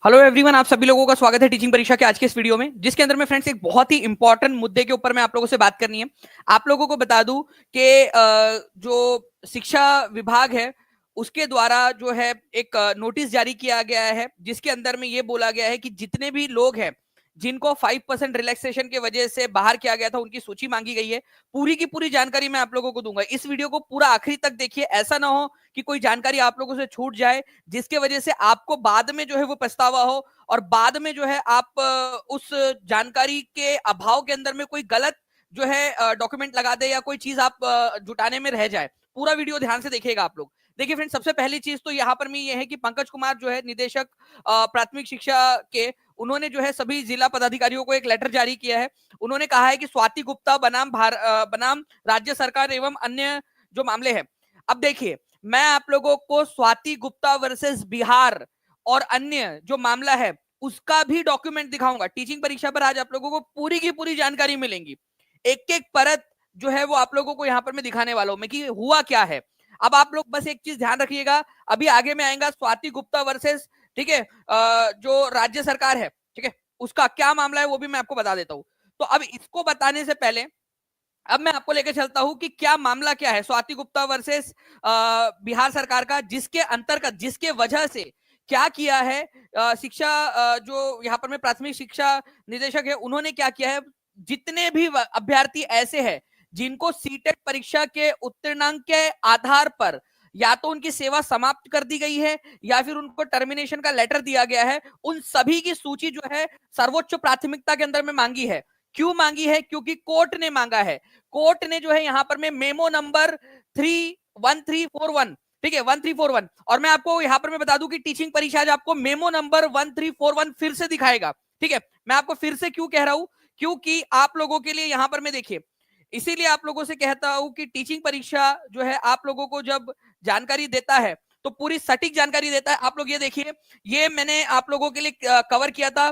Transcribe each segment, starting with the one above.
Hello everyone, आप सभी लोगों का स्वागत है टीचिंग परीक्षा के आज के इस वीडियो में, जिसके अंदर में फ्रेंड्स एक बहुत ही इंपॉर्टेंट मुद्दे के ऊपर मैं आप लोगों से बात करनी है। आप लोगों को बता दूं कि जो शिक्षा विभाग है उसके द्वारा जो है एक नोटिस जारी किया गया है, जिसके अंदर में ये बोला गया है कि जितने भी लोग हैं जिनको 5% रिलैक्सेशन के वजह से बाहर किया गया था उनकी सूची मांगी गई है। पूरी की पूरी जानकारी मैं आप लोगों को दूंगा। इस वीडियो को पूरा आखिरी तक देखिए, ऐसा ना हो कि कोई जानकारी आप लोगों से छूट जाए जिसके वजह से आपको बाद में जो है वो पछतावा हो और बाद में जो है आप उस जानकारी के अभाव के अंदर में कोई गलत जो है डॉक्यूमेंट लगा दे या कोई चीज आप जुटाने में रह जाए। पूरा वीडियो ध्यान से देखिएगा आप लोग। देखिए फ्रेंड, सबसे पहली चीज तो यहाँ पर में ये है कि पंकज कुमार जो है निदेशक प्राथमिक शिक्षा के, उन्होंने जो है सभी जिला पदाधिकारियों को एक लेटर जारी किया है। उन्होंने कहा है कि स्वाति गुप्ता बनाम राज्य सरकार एवं अन्य जो मामले हैं। अब देखिए, मैं आप लोगों को स्वाति गुप्ता वर्सेस बिहार और अन्य जो मामला है उसका भी डॉक्यूमेंट दिखाऊंगा। टीचिंग परीक्षा पर आज आप लोगों को पूरी की पूरी जानकारी मिलेंगी, एक एक परत जो है वो आप लोगों को यहाँ पर मैं दिखाने वाला हूं मैं कि हुआ क्या है। अब आप लोग बस एक चीज ध्यान रखिएगा, अभी आगे में आएगा स्वाति गुप्ता वर्सेस, ठीक है, जो राज्य सरकार है, ठीक है, उसका क्या मामला है वो भी मैं आपको बता देता हूं। तो अब इसको बताने से पहले अब मैं आपको लेकर चलता हूं कि क्या मामला क्या है स्वाति गुप्ता वर्सेस बिहार सरकार का, जिसके अंतर्गत जिसके वजह से क्या किया है शिक्षा जो यहाँ पर में प्राथमिक शिक्षा निदेशक है उन्होंने क्या किया है। जितने भी अभ्यर्थी ऐसे हैं जिनको सीटेट परीक्षा के उत्तीर्णांक के आधार पर या तो उनकी सेवा समाप्त कर दी गई है या फिर उनको टर्मिनेशन का लेटर दिया गया है, उन सभी की सूची जो है सर्वोच्च प्राथमिकता के अंदर में मांगी है। क्यों मांगी है? क्योंकि कोर्ट ने मांगा है। कोर्ट ने जो है यहाँ पर में मेमो नंबर 1341, ठीक है, 1341, और मैं आपको यहाँ पर मैं बता दूं कि टीचिंग परीक्षा आज आपको मेमो नंबर 1341 फिर से दिखाएगा। ठीक है, मैं आपको फिर से क्यों कह रहा हूं, क्योंकि आप लोगों के लिए यहाँ पर मैं देखिए, इसीलिए आप लोगों से कहता हूं कि टीचिंग परीक्षा जो है आप लोगों को जब जानकारी देता है तो पूरी सटीक जानकारी देता है। आप लोग ये देखिए, ये मैंने आप लोगों के लिए कवर किया था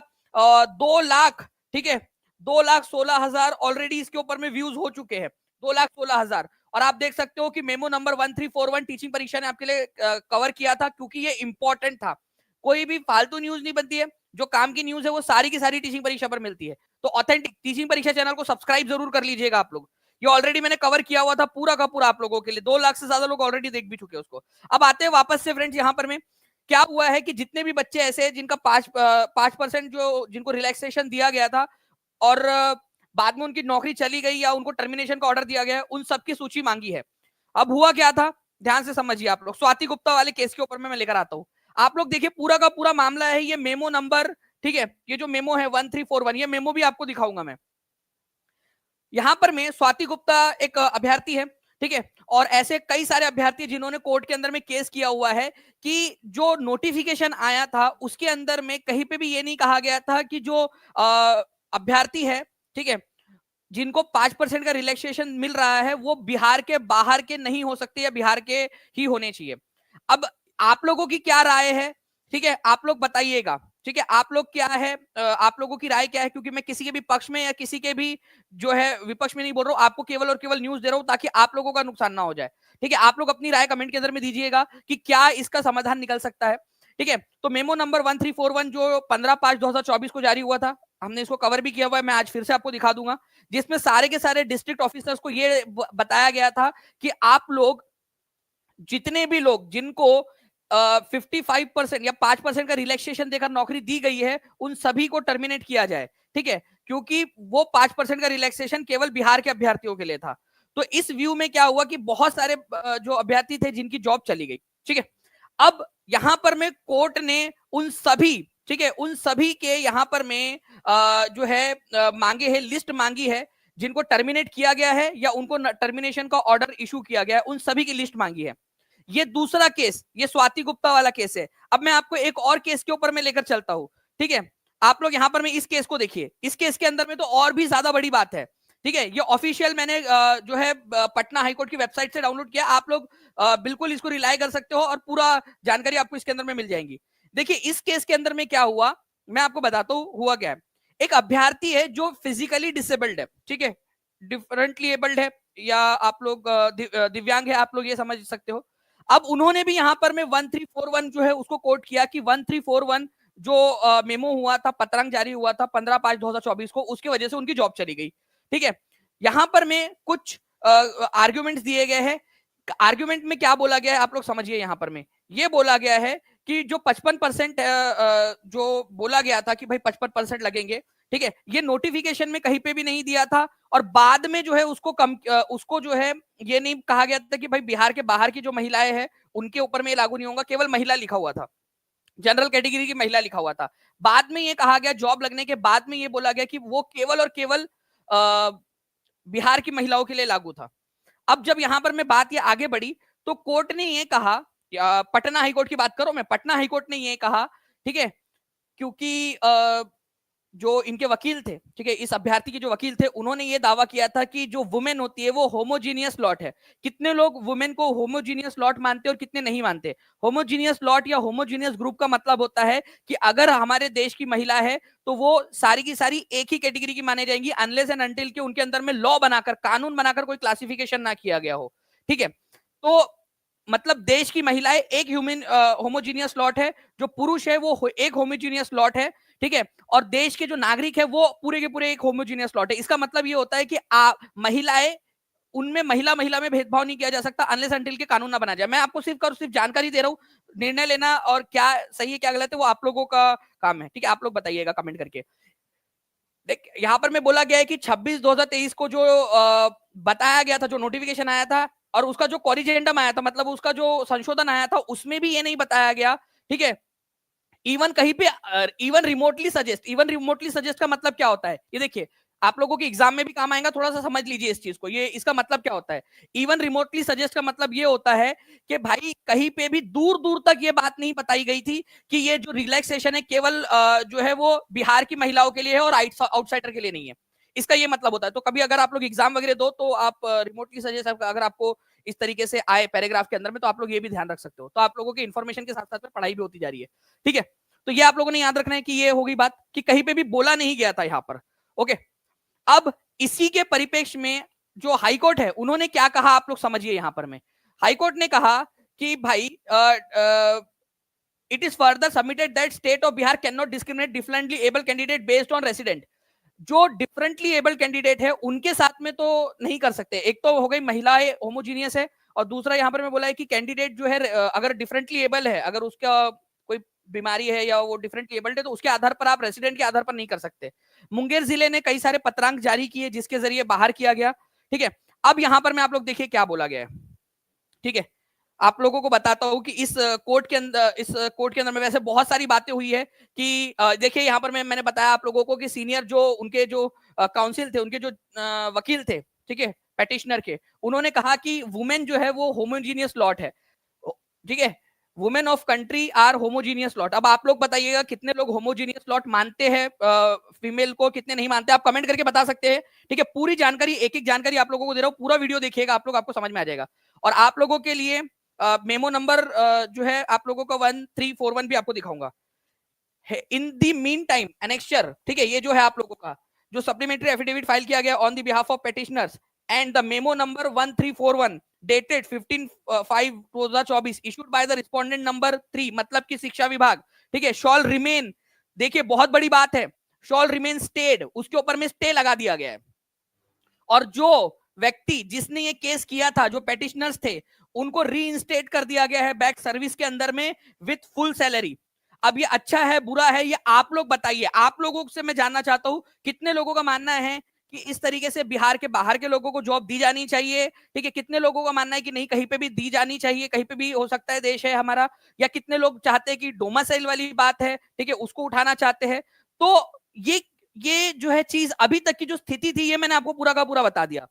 2 लाख, ठीक है, 2,16,000 ऑलरेडी इसके ऊपर में व्यूज हो चुके हैं, 2,16,000। और आप देख सकते हो कि मेमो नंबर 1341 टीचिंग परीक्षा ने आपके लिए कवर किया था, क्योंकि ये इंपॉर्टेंट था। कोई भी फालतू न्यूज नहीं बनती है, जो काम की न्यूज है वो सारी की सारी टीचिंग परीक्षा पर मिलती है। तो ऑथेंटिक टीचिंग परीक्षा चैनल को सब्सक्राइब जरूर कर लीजिएगा आप लोग। ये ऑलरेडी मैंने कवर किया हुआ था पूरा का पूरा आप लोगों के लिए, 2 लाख से ज्यादा लोग ऑलरेडी देख भी चुके हैं उसको। अब आते हैं वापस से फ्रेंड्स, यहाँ पर में क्या हुआ है कि जितने भी बच्चे ऐसे हैं जिनका 5% जो जिनको रिलैक्सेशन दिया गया था और बाद में उनकी नौकरी चली गई या उनको टर्मिनेशन का ऑर्डर दिया गया है, उन सबकी सूची मांगी है। अब हुआ क्या था, ध्यान से समझिए आप लोग। स्वाति गुप्ता वाले केस के ऊपर मैं लेकर आता हूं। आप लोग देखिए, पूरा का पूरा मामला है ये मेमो नंबर, ठीक है, ये जो मेमो है 1341, ये मेमो भी आपको दिखाऊंगा मैं। यहां पर मैं स्वाति गुप्ता एक अभ्यर्थी है, ठीक है, और ऐसे कई सारे अभ्यर्थी जिन्होंने कोर्ट के अंदर में केस किया हुआ है कि जो नोटिफिकेशन आया था उसके अंदर में कहीं पे भी ये नहीं कहा गया था कि जो अभ्यर्थी है, ठीक है, जिनको 5% का रिलैक्सेशन मिल रहा है वो बिहार के बाहर के नहीं हो सकते या बिहार के ही होने चाहिए। अब आप लोगों की क्या राय है, ठीक है, आप लोग बताइएगा, ठीक है, आप लोग क्या है, आप लोगों की राय क्या है, क्योंकि मैं किसी के भी पक्ष में या किसी के भी जो है विपक्ष में नहीं बोल रहा हूं, आपको केवल और केवल न्यूज दे रहा हूं ताकि आप लोगों का नुकसान ना हो जाए। ठीक है, आप लोग अपनी राय कमेंट के अंदर में दीजिएगा कि क्या इसका समाधान निकल सकता है। ठीक है, तो मेमो नंबर 1341 जो 15/5/2024 को जारी हुआ था, हमने इसको कवर भी किया हुआ है, मैं आज फिर से आपको दिखा दूंगा, जिसमें सारे के सारे डिस्ट्रिक्ट ऑफिसर्स को यह बताया गया था कि आप लोग जितने भी लोग जिनको 55% या 5% का रिलैक्सेशन देकर नौकरी दी गई है उन सभी को टर्मिनेट किया जाए। ठीक है, क्योंकि वो 5% का रिलैक्सेशन केवल बिहार के अभ्यर्थियों के लिए था। तो इस व्यू में क्या हुआ कि बहुत सारे जो अभ्यर्थी थे जिनकी जॉब चली गई। ठीक है, अब यहां पर में कोर्ट ने उन सभी, ठीक है, उन सभी के यहां पर में जो है मांगे है, लिस्ट मांगी है, जिनको टर्मिनेट किया गया है या उनको टर्मिनेशन का ऑर्डर इशू किया गया है, उन सभी की लिस्ट मांगी है। ये दूसरा केस, ये स्वाति गुप्ता वाला केस है। अब मैं आपको एक और केस के ऊपर में लेकर चलता हूं। ठीक है, आप लोग यहां पर में इस केस को देखिए, इस केस के अंदर में तो और भी ज्यादा बड़ी बात है। ठीक है, ये ऑफिशियल मैंने जो है पटना हाईकोर्ट की वेबसाइट से डाउनलोड किया, आप लोग बिल्कुल इसको रिलाई कर सकते हो और पूरा जानकारी आपको इसके अंदर में मिल जाएगी। देखिए इस केस के अंदर में क्या हुआ, मैं आपको बताता हूं हुआ क्या है। एक अभ्यर्थी है जो फिजिकली डिसेबल्ड है, ठीक है, डिफरेंटली एबल्ड है, या आप लोग दिव्यांग है, आप लोग ये समझ सकते हो। अब उन्होंने भी यहां पर में 1341 जो है उसको कोट किया कि 1341 जो मेमो हुआ था, पत्रांक जारी हुआ था 15/5/2024 को, उसकी वजह से उनकी जॉब चली गई। ठीक है, यहां पर में कुछ आर्ग्यूमेंट्स दिए गए हैं। आर्ग्यूमेंट में क्या बोला गया है आप लोग समझिए। यहां पर में ये बोला गया है कि जो 55% जो बोला गया था कि भाई 55% लगेंगे, ठीक है, ये नोटिफिकेशन में कहीं पे भी नहीं दिया था, और बाद में जो है उसको जो है ये नहीं कहा गया था कि भाई बिहार के बाहर की जो महिलाएं हैं उनके ऊपर में लागू नहीं होगा, केवल महिला लिखा हुआ था, जनरल कैटेगरी की महिला लिखा हुआ था। बाद में ये कहा गया, जॉब लगने के बाद में ये बोला गया कि वो केवल और केवल बिहार की महिलाओं के लिए लागू था। अब जब यहां पर मैं बात ये आगे बढ़ी तो कोर्ट ने ये कहा, पटना हाईकोर्ट की बात करो मैं, पटना हाईकोर्ट ने ये कहा, ठीक है, क्योंकि जो इनके वकील थे, ठीक है, इस अभ्यर्थी के जो वकील थे, उन्होंने ये दावा किया था कि जो वुमेन होती है वो होमोजीनियस लॉट है। कितने लोग वुमेन को होमोजीनियस लॉट मानते हैं और कितने नहीं मानते। होमोजीनियस लॉट या होमोजीनियस ग्रुप का मतलब होता है कि अगर हमारे देश की महिला है तो वो सारी की सारी एक ही कैटेगरी की माने जाएंगी, अनलेस एंड अनटिल के उनके अंदर में लॉ बनाकर, कानून बनाकर कोई क्लासिफिकेशन ना किया गया हो। ठीक है, तो मतलब देश की महिलाएं एक ह्यूमन होमोजीनियस लॉट है, जो पुरुष है वो एक होमोजीनियस लॉट है। ठीक है, और देश के जो नागरिक है वो पूरे के पूरे एक होमोजीनियस लॉट है। इसका मतलब ये होता है कि महिलाएं, उनमें महिला महिला में भेदभाव नहीं किया जा सकता अनलेस अनटिल के कानून ना बना जाए। मैं आपको सिर्फ जानकारी दे रहा हूं, निर्णय लेना और क्या सही है क्या गलत है वो आप लोगों का काम है। ठीक है, आप लोग बताइएगा कमेंट करके। देख, यहां पर मैं बोला गया है कि 26/2023 को जो बताया गया था, जो नोटिफिकेशन आया था और उसका जो कॉरिजेंडम आया था, मतलब उसका जो संशोधन आया था, उसमें भी ये नहीं बताया गया। ठीक है, इवन कहीं पे इवन रिमोटली सजेस्ट का मतलब क्या होता है, ये देखिए, आप लोगों के एग्जाम में भी काम आएगा, थोड़ा सा समझ लीजिए इस चीज को। ये इसका मतलब क्या होता है, इवन रिमोटली सजेस्ट का मतलब ये होता है कि भाई कहीं पे भी दूर दूर तक ये बात नहीं बताई गई थी कि ये जो रिलैक्सेशन है केवल जो है वो बिहार की महिलाओं के लिए है और आउटसाइडर के लिए नहीं है। इसका ये मतलब होता है। तो कभी अगर आप लोग एग्जाम वगैरह दो तो आप रिमोटली सजेस्ट अगर आपको इस तरीके से आए पैराग्राफ के अंदर में, तो आप लोग ये भी ध्यान रख सकते हो। तो आप लोगों के इन्फॉर्मेशन के साथ साथ में पढ़ाई भी होती जा रही है। ठीक है, तो ये आप लोगों ने याद रखना है कि ये होगी बात कि कहीं पे भी बोला नहीं गया था यहां पर। ओके, अब इसी के परिप्रेक्ष्य में जो हाईकोर्ट है उन्होंने क्या कहा आप लोग समझिए। यहां पर में हाईकोर्ट ने कहा कि भाई it is further submitted that state of Bihar can not discriminate differently able candidate based on resident. जो डिफरेंटली एबल कैंडिडेट है उनके साथ में तो नहीं कर सकते। एक तो हो गई महिलाएं होमोजीनियस है, और दूसरा यहां पर मैं बोला है कि कैंडिडेट जो है अगर डिफरेंटली एबल है, अगर उसका कोई बीमारी है या वो डिफरेंटली एबल्ड है, तो उसके आधार पर आप रेसिडेंट के आधार पर नहीं कर सकते। मुंगेर जिले ने कई सारे पत्रांक जारी किए जिसके जरिए बाहर किया गया। ठीक है, अब यहां पर मैं आप लोग देखिए क्या बोला गया है। ठीक है, आप लोगों को बताता हूं कि इस कोर्ट के अंदर में वैसे बहुत सारी बातें हुई है कि देखिए यहां पर मैंने बताया आप लोगों को कि सीनियर जो उनके जो काउंसिल थे, उनके जो वकील थे, ठीक है, पेटिशनर के, उन्होंने कहा कि वुमेन जो है वो होमोजीनियस लॉट है। ठीक है, women of country are homogeneous lot. अब आप लोग बताइएगा कितने लोग होमोजीनियस लॉट मानते हैं फीमेल को, कितने नहीं मानते, आप कमेंट करके बता सकते हैं। ठीक है, पूरी जानकारी, एक एक जानकारी आप लोगों को दे रहा हूं, पूरा वीडियो देखिएगा आप लोग, आपको समझ में आ जाएगा। और आप लोगों के लिए मेमो नंबर जो है आप लोगों का 1341 भी आपको दिखाऊंगा इन दी मीन टाइम एनेक्चर। ठीक है, ये जो है आप लोगों का जो सप्लीमेंट्री एफिडेविट फाइल किया गया on the behalf of petitioners and the memo number 1341 dated 15/5/2024 issued by the respondent number 3, मतलब की शिक्षा विभाग। ठीक है, शॉल रिमेन, देखिए बहुत बड़ी बात है, शॉल रिमेन स्टेड, उसके ऊपर में स्टे लगा दिया गया है। और जो व्यक्ति जिसने ये केस किया था, जो पेटिशनर्स थे, उनको रीइंस्टेट कर दिया गया है बैक सर्विस के अंदर में विथ फुल सैलरी। अब ये अच्छा है बुरा है ये आप लोग बताइए। आप लोगों से मैं जानना चाहता हूं कितने लोगों का मानना है कि इस तरीके से बिहार के बाहर के लोगों को जॉब दी जानी चाहिए। ठीक है, कितने लोगों का मानना है कि नहीं, कहीं पे भी दी जानी चाहिए, कहीं पे भी हो सकता है देश है हमारा, या कितने लोग चाहते हैं कि डोमासाइल वाली बात है, ठीक है, उसको उठाना चाहते हैं। तो ये जो है चीज अभी तक की जो स्थिति थी, ये मैंने आपको पूरा का पूरा बता दिया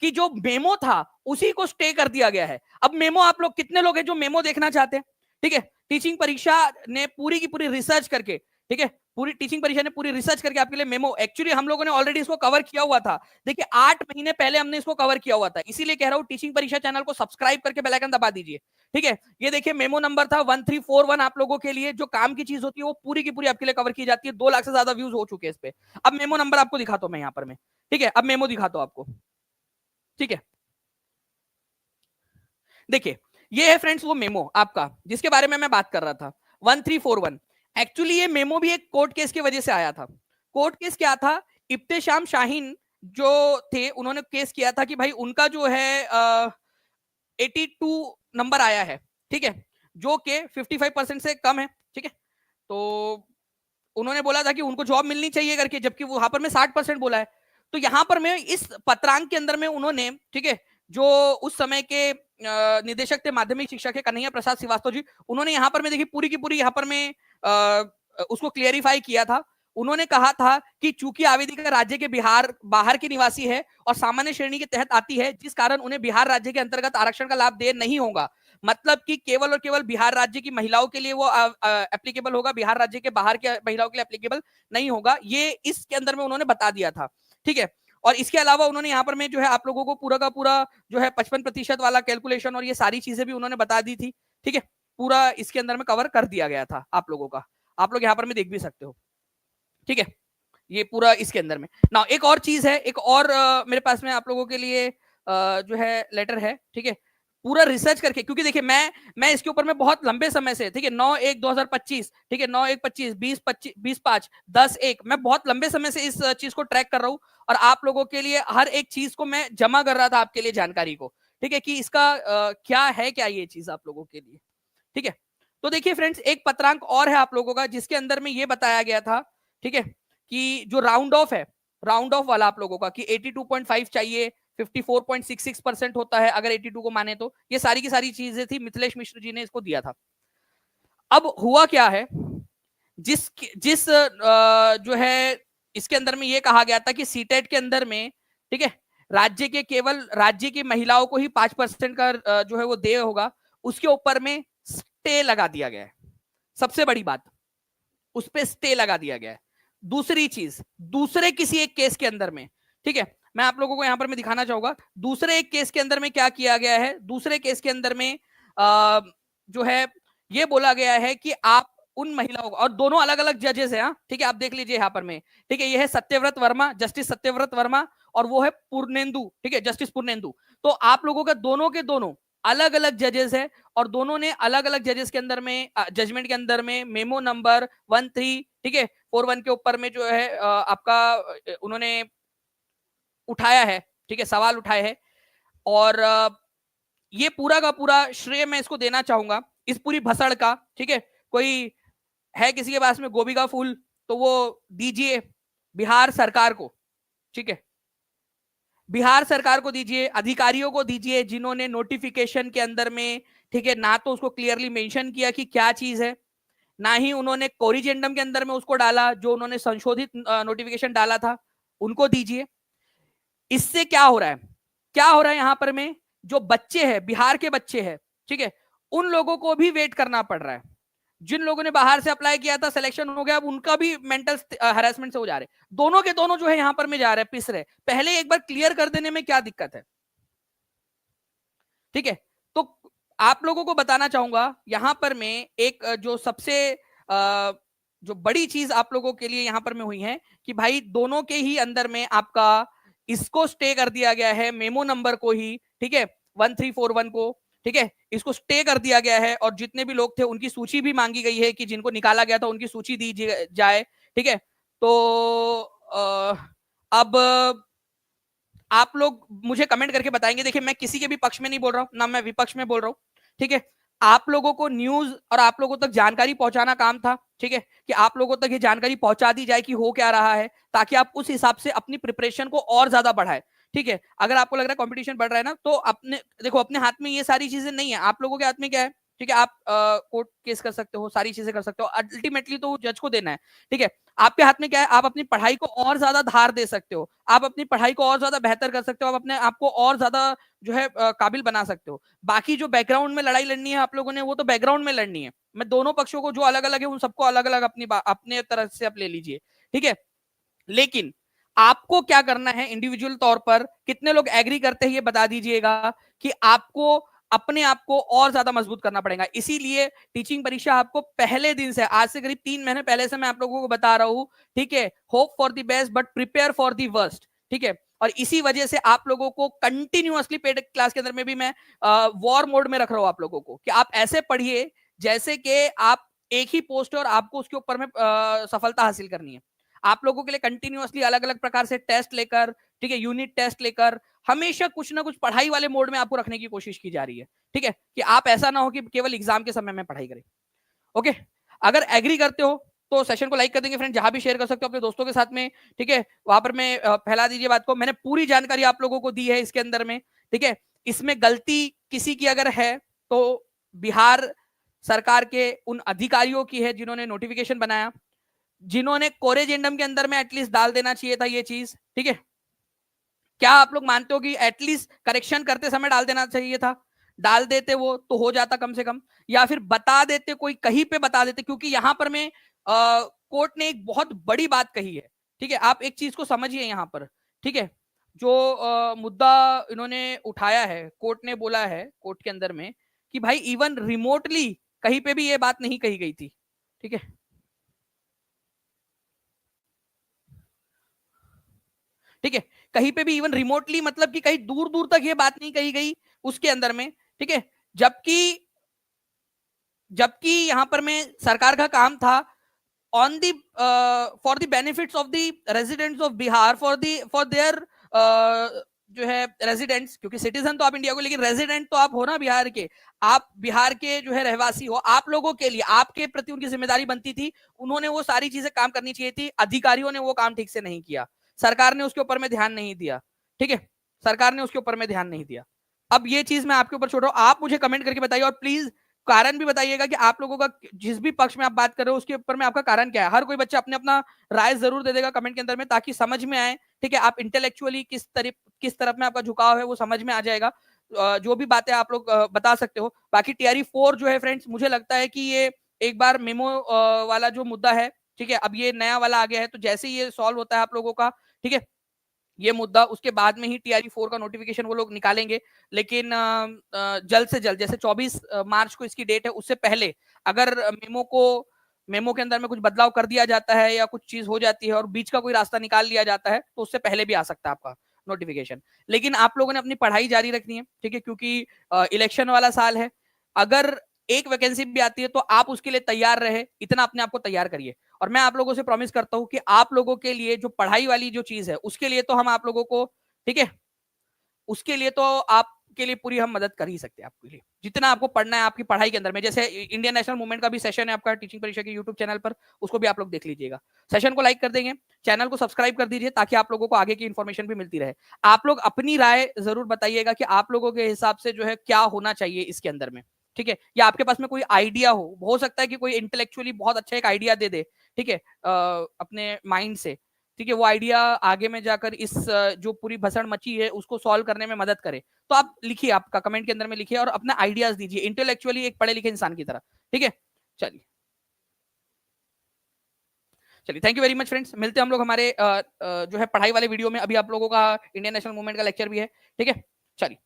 कि जो मेमो था उसी को स्टे कर दिया गया है। अब मेमो आप लोग कितने लोग हैं जो मेमो देखना चाहते हैं? ठीक है, टीचिंग परीक्षा ने पूरी की पूरी रिसर्च करके, ठीक है, पूरी टीचिंग परीक्षा ने पूरी रिसर्च करके आपके लिए मेमो, एक्चुअली हम लोगों ने ऑलरेडी इसको कवर किया हुआ था। देखिए 8 महीने पहले हमने इसको कवर किया हुआ था, इसीलिए कह रहा हूं टीचिंग परीक्षा चैनल को सब्सक्राइब करके बेल आइकन दबा दीजिए। ठीक है, ये देखिए मेमो नंबर था 1341। आप लोगों के लिए जो काम की चीज होती है वो पूरी की पूरी आपके लिए कवर की जाती है। 2 लाख से ज्यादा व्यूज हो चुके हैं इस पे। अब मेमो नंबर आपको दिखाता हूं मैं यहां पर मैं। ठीक है, अब मेमो दिखाता हूं आपको। ठीक है, देखिए ये है फ्रेंड्स वो मेमो आपका जिसके बारे में मैं बात कर रहा था, 1341। एक्चुअली ये मेमो भी एक कोर्ट केस की वजह से आया था। कोर्ट केस क्या था, इब्तेशाम शाहीन जो थे उन्होंने केस किया था कि भाई उनका जो है 82 नंबर आया है, ठीक है, जो कि 55% से कम है, ठीक है। तो उन्होंने बोला था कि उनको जॉब मिलनी चाहिए करके, जबकि वहां पर मैं 60% बोला है। तो यहां पर मैं इस पत्रांक के अंदर में उन्होंने, ठीक है, जो उस समय के निदेशक थे माध्यमिक शिक्षा के कन्हैया प्रसाद श्रीवास्तव जी, उन्होंने यहाँ पर मैं देखिए पूरी की पूरी यहाँ पर मैं उसको क्लियरिफाई किया था। उन्होंने कहा था कि चूंकि आवेदिका राज्य के बिहार बाहर की निवासी है और सामान्य श्रेणी के तहत आती है, जिस कारण उन्हें बिहार राज्य के अंतर्गत आरक्षण का लाभ दे नहीं होगा। मतलब कि केवल और केवल बिहार राज्य की महिलाओं के लिए वो एप्लीकेबल होगा, बिहार राज्य के बाहर के महिलाओं के लिए एप्लीकेबल नहीं होगा। ये इसके अंदर में उन्होंने बता दिया था, ठीक है। और इसके अलावा उन्होंने यहाँ पर में जो है आप लोगों को पूरा का पूरा जो है 55% वाला कैलकुलेशन और ये सारी चीजें भी उन्होंने बता दी थी, ठीक है। पूरा इसके अंदर में कवर कर दिया गया था आप लोगों का, आप लोग यहाँ पर में देख भी सकते हो, ठीक है। ये पूरा इसके अंदर में ना एक और चीज है, एक और मेरे पास में आप लोगों के लिए जो है लेटर है, ठीक है, पूरा रिसर्च करके, क्योंकि देखिए मैं इसके ऊपर में बहुत लंबे समय से, ठीक है, 9/1/2025, ठीक है, 9/1/25, 20/25, 20/5, 10/1, मैं बहुत लंबे समय से इस चीज को ट्रैक कर रहा हूं और आप लोगों के लिए हर एक चीज को मैं जमा कर रहा था आपके लिए जानकारी को, ठीक है, कि इसका क्या है, क्या ये चीज आप लोगों के लिए, ठीक है। तो देखिए फ्रेंड्स, एक पत्रांक और है आप लोगों का जिसके अंदर में ये बताया गया था, ठीक है, कि जो राउंड ऑफ है, राउंड ऑफ वाला आप लोगों का कि 82.5 चाहिए, 54.66% होता है अगर 82 को माने तो। ये सारी की सारी चीजें थी, मिथिलेश मिश्र जी ने इसको दिया था। अब हुआ क्या है, जिस जिस जो है इसके अंदर में ये कहा गया था कि सीटेट के अंदर में, ठीक है, राज्य के केवल राज्य की महिलाओं को ही 5% का जो है वो दे होगा, उसके ऊपर में स्टे लगा दिया गया है। सबसे बड़ी बात, उस पर स्टे लगा दिया गया है। दूसरी चीज, दूसरे किसी एक केस के अंदर में, ठीक है, मैं आप लोगों को यहां पर मैं दिखाना चाहूंगा दूसरे एक केस के अंदर में क्या किया गया है। दूसरे केस के अंदर में जो है ये बोला गया है कि आप उन महिलाओं को, और दोनों अलग अलग जजेस हैं, ठीक है, आप देख लीजिए यहां पर में, ठीक है, ये है सत्यव्रत वर्मा, जस्टिस सत्यव्रत वर्मा, और वो है पूर्णेंदु, ठीक है, जस्टिस पूर्णेंदु। तो आप लोगों का दोनों के दोनों अलग अलग जजेस है और दोनों ने अलग अलग जजेस के अंदर में जजमेंट के अंदर में मेमो नंबर 13, ठीक है, 41 के ऊपर में जो है आपका उन्होंने उठाया है, ठीक है, सवाल उठाए हैं। और ये पूरा का पूरा श्रेय मैं इसको देना चाहूंगा इस पूरी भसड़ का, ठीक है। कोई है किसी के पास में गोभी का फूल तो वो दीजिए बिहार सरकार को, ठीक है, बिहार सरकार को दीजिए, अधिकारियों को दीजिए जिन्होंने नोटिफिकेशन के अंदर में, ठीक है, ना तो उसको क्लियरली मेंशन किया कि क्या चीज है, ना ही उन्होंने कोरिजेंडम के अंदर में उसको डाला, जो उन्होंने संशोधित नोटिफिकेशन डाला था उनको दीजिए। इससे क्या हो रहा है, क्या हो रहा है यहां पर में, जो बच्चे हैं बिहार के बच्चे हैं, ठीक है, उन लोगों को भी वेट करना पड़ रहा है। जिन लोगों ने बाहर से अप्लाई किया था, सिलेक्शन हो गया, अब उनका भी मेंटल हरासमेंट से हो जा रहे, दोनों के दोनों जो है यहां पर में जा रहे हैं, पिस रहे। पहले एक बार क्लियर कर देने में क्या दिक्कत है, ठीक है। तो आप लोगों को बताना चाहूंगा यहां पर में एक जो सबसे जो बड़ी चीज आप लोगों के लिए यहां पर में हुई है कि भाई दोनों के ही अंदर में आपका इसको स्टे कर दिया गया है, मेमो नंबर को ही, ठीक है, 1341 को, ठीक है, इसको स्टे कर दिया गया है। और जितने भी लोग थे उनकी सूची भी मांगी गई है कि जिनको निकाला गया था उनकी सूची दी जाए, ठीक है। तो अब आप लोग मुझे कमेंट करके बताएंगे, देखिए मैं किसी के भी पक्ष में नहीं बोल रहा हूं, ना मैं विपक्ष में बोल रहा हूं, ठीक है। आप लोगों को न्यूज और आप लोगों तक जानकारी पहुंचाना काम था, ठीक है, कि आप लोगों तक ये जानकारी पहुंचा दी जाए कि हो क्या रहा है, ताकि आप उस हिसाब से अपनी प्रिपरेशन को और ज्यादा बढ़ाए, ठीक है। अगर आपको लग रहा है कंपटीशन बढ़ रहा है ना, तो अपने देखो अपने हाथ में ये सारी चीजें नहीं है, आप लोगों के हाथ में क्या है, ठीक है, आप कोर्ट केस कर सकते हो, सारी चीजें कर सकते हो, अल्टीमेटली तो जज को देना है, ठीक है। आपके हाथ में क्या है, आप अपनी पढ़ाई को और ज्यादा धार दे सकते हो, आप अपनी पढ़ाई को और ज्यादा बेहतर कर सकते हो, आप अपने आप को और ज्यादा जो है काबिल बना सकते हो। बाकी जो बैकग्राउंड में लड़ाई लड़नी है आप लोगों ने, वो तो बैकग्राउंड में लड़नी है। मैं दोनों पक्षों को जो अलग अलग है उन सबको अलग अलग अपने तरह से आप ले लीजिए, ठीक है। लेकिन आपको क्या करना है इंडिविजुअल तौर पर, कितने लोग एग्री करते हैं ये बता दीजिएगा, कि आपको अपने आप को और ज्यादा मजबूत करना पड़ेगा। इसीलिए टीचिंग परीक्षा आपको पहले दिन से, आज से करीब 3 महीने पहले से मैं आप लोगों को बता रहा हूं, ठीक है, hope for the best but prepare for the worst, ठीक है। और इसी वजह से आप लोगों को कंटिन्यूअसली पेड क्लास के अंदर में भी मैं वॉर मोड में रख रहा हूं आप लोगों को, कि आप ऐसे पढ़िए जैसे कि आप एक ही पोस्ट है और आपको उसके ऊपर में सफलता हासिल करनी है। आप लोगों के लिए कंटिन्यूअसली अलग अलग प्रकार से टेस्ट लेकर, ठीक है, यूनिट टेस्ट लेकर हमेशा कुछ ना कुछ पढ़ाई वाले मोड में आपको रखने की कोशिश की जा रही है। ठीक है, कि आप ऐसा ना हो कि केवल एग्जाम के समय में पढ़ाई करें। ओके, अगर एग्री करते हो तो सेशन को लाइक कर देंगे फ्रेंड, जहां भी शेयर कर सकते हो अपने दोस्तों के साथ में। ठीक है, वहां पर मैं फैला दीजिए बात को। मैंने पूरी जानकारी आप लोगों को दी है इसके अंदर में। ठीक है, इसमें गलती किसी की अगर है तो बिहार सरकार के उन अधिकारियों की है जिन्होंने नोटिफिकेशन बनाया, जिन्होंने कोरेजेंडम के अंदर में एटलीस्ट डाल देना चाहिए था ये चीज। ठीक है, क्या आप लोग मानते हो कि एटलीस्ट करेक्शन करते समय डाल देना चाहिए था? डाल देते वो तो हो जाता कम से कम, या फिर बता देते, कोई कहीं पे बता देते, क्योंकि यहां पर मैं कोर्ट ने एक बहुत बड़ी बात कही है। ठीक है, आप एक चीज को समझिए यहां पर। ठीक है, जो मुद्दा इन्होंने उठाया है, कोर्ट ने बोला है कोर्ट के अंदर में कि भाई इवन रिमोटली कहीं पे भी ये बात नहीं कही गई थी। ठीक है, ठीक है, कहीं पे भी इवन रिमोटली मतलब कि कहीं दूर दूर तक ये बात नहीं कही गई उसके अंदर में। ठीक है, जबकि जबकि यहां पर में सरकार का काम था on the for the benefits of the residents of Bihar, for their जो है रेजिडेंट्स, क्योंकि सिटीजन तो आप इंडिया को, लेकिन रेजिडेंट तो आप हो ना बिहार के। आप बिहार के जो है रहवासी हो, आप लोगों के लिए आपके प्रति उनकी जिम्मेदारी बनती थी। उन्होंने वो सारी चीजें काम करनी चाहिए थी, अधिकारियों ने वो काम ठीक से नहीं किया, सरकार ने उसके ऊपर में ध्यान नहीं दिया। ठीक है, सरकार ने उसके ऊपर में ध्यान नहीं दिया। अब ये चीज मैं आपके ऊपर छोड़ रहा हूं, आप मुझे कमेंट करके बताइए, और प्लीज कारण भी बताइएगा कि आप लोगों का जिस भी पक्ष में आप बात कर रहे हो उसके ऊपर में आपका कारण क्या है। हर कोई बच्चा अपने अपना राय जरूर दे देगा कमेंट के अंदर में, ताकि समझ में आए। ठीक है, आप इंटेलेक्चुअली किस तरफ में आपका झुकाव है वो समझ में आ जाएगा। जो भी बातें आप लोग बता सकते हो। बाकी TRE 4 जो है फ्रेंड्स, मुझे लगता है कि ये एक बार मेमो वाला जो मुद्दा है, ठीक है, अब ये नया वाला आ गया है, तो जैसे ही ये सॉल्व होता है आप लोगों का, ठीक है, ये मुद्दा, उसके बाद में ही TRE 4 का नोटिफिकेशन वो लोग निकालेंगे। लेकिन जल्द से जल्द, जैसे 24 मार्च को इसकी डेट है, उससे पहले अगर मेमो के अंदर में कुछ बदलाव कर दिया जाता है या कुछ चीज हो जाती है और बीच का कोई रास्ता निकाल लिया जाता है, तो उससे पहले भी आ सकता है आपका नोटिफिकेशन। लेकिन आप लोगों ने अपनी पढ़ाई जारी रखनी है। ठीक है, क्योंकि इलेक्शन वाला साल है। अगर एक वैकेंसी भी आती है तो आप उसके लिए तैयार रहे, इतना अपने आप को तैयार करिए। और मैं आप लोगों से प्रॉमिस करता हूं कि आप लोगों के लिए जो पढ़ाई वाली जो चीज है उसके लिए तो हम आप लोगों को, ठीक है, उसके लिए तो आपके लिए पूरी हम मदद कर ही सकते हैं। आपके लिए जितना आपको पढ़ना है आपकी पढ़ाई के अंदर में, जैसे इंडियन नेशनल मूवमेंट का भी सेशन है आपका टीचिंग परीक्षा के यूट्यूब चैनल पर, उसको भी आप लोग देख लीजिएगा। सेशन को लाइक कर देंगे, चैनल को सब्सक्राइब कर दीजिए, ताकि आप लोगों को आगे की इन्फॉर्मेशन भी मिलती रहे। आप लोग अपनी राय जरूर बताइएगा कि आप लोगों के हिसाब से जो है क्या होना चाहिए इसके अंदर में। ठीक है, या आपके पास में कोई आइडिया हो सकता है कि कोई इंटेलेक्चुअली बहुत अच्छा एक आइडिया दे दे, ठीक है, अपने माइंड से। ठीक है, वो आइडिया आगे में जाकर इस जो पूरी भसड़ मची है उसको सॉल्व करने में मदद करे। तो आप लिखिए, आपका कमेंट के अंदर में लिखिए और अपना आइडियाज दीजिए इंटेलेक्चुअली एक पढ़े लिखे इंसान की तरह। ठीक है, चलिए चलिए, thank you very much friends. मिलते हैं हम लोग हमारे जो है पढ़ाई वाले वीडियो में। अभी आप लोगों का इंडियन नेशनल मूवमेंट का लेक्चर भी है। ठीक है, चलिए,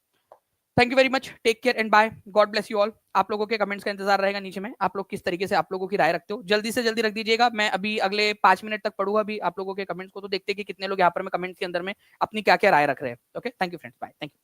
thank you very much, take care and bye, God bless you all. आप लोगों के कमेंट्स का इंतजार रहेगा नीचे में, आप लोग किस तरीके से आप लोगों की राय रखते हो, जल्दी से जल्दी रख दीजिएगा। मैं अभी अगले 5 मिनट तक पढ़ूंगा अभी आप लोगों के कमेंट्स को, तो देखते हैं कि कितने लोग यहाँ पर मैं कमेंट्स के अंदर में अपनी क्या क्या राय रख रहे हैं। Okay, thank you friends, bye, thank you.